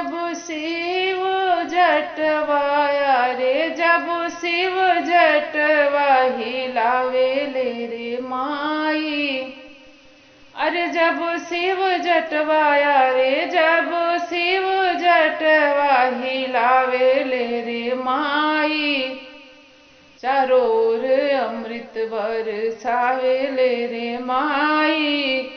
जब शिव जटवाया रे, जब शिव जटवा हिलावेले रे माई। अरे जब शिव जटवाया रे, जब शिव जटवा हिलावेले रे माई। चारों ओर अमृत बरसावेले रे माई,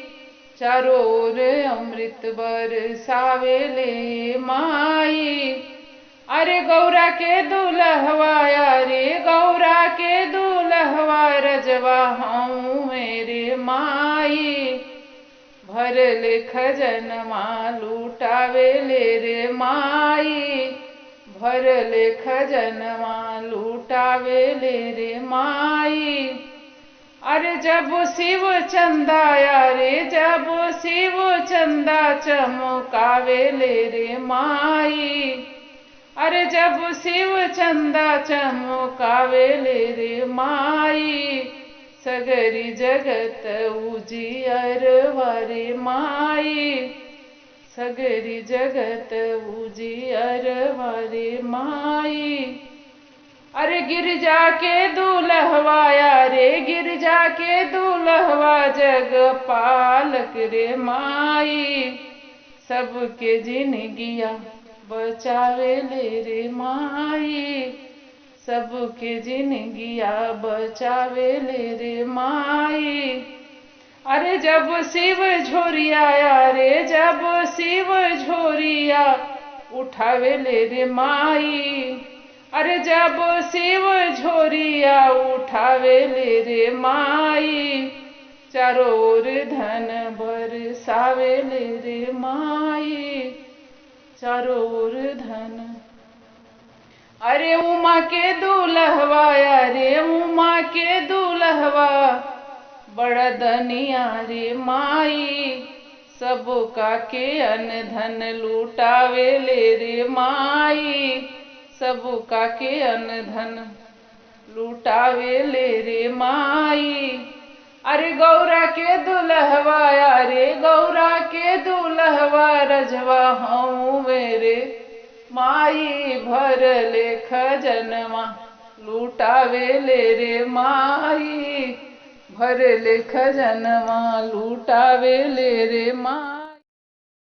चारों ओर अमृत बरसावेले माई। अरे गौरा के दुल्हवाया रे, गौरा के दुल्हवा रजवा हूँ मेरे माई। भरले खजनवा लूटावेले रे माई, भरले खजनवा लूटावेले रे माई। अरे जब शिव चंदाया रे, जब शिव चंदा चमकावेले रे माई। अरे जब शिव चंदा चमकावेले रे माई। सगरी जगत उजियरवा रे माई, सगरी जगत उजियरवा रे माई। अरे गिरजा के दुल्हवाया रे, गिरजा के दुल्हवा जग पालक रे माई। सबके जिनगिया बचावेले रे माई, सबके जिनगिया बचावेले रे माई। अरे जब शिव झोरियाया रे, जब शिव झोरिया उठावेले रे माई। अरे जब शिव झोरिया उठावेले रे माई। चारों ओर धन बरसावेले रे माई, चारों ओर धन। अरे उमा के दुल्हवाया रे, उमा के दुल्हवा बड़ा दनिया रे माई। सबका के अन्न धन लूटावेले रे माई, सबका के अन्न धन लूटावेले रे माई। अरे गौरा के दुल्हवाया रे, गौरा के दुल्हवा रजवा हूँ मेरे माई। भरले खजनवा लूटावेले रे माई, भरले खजनवा लूटावेले रे माई।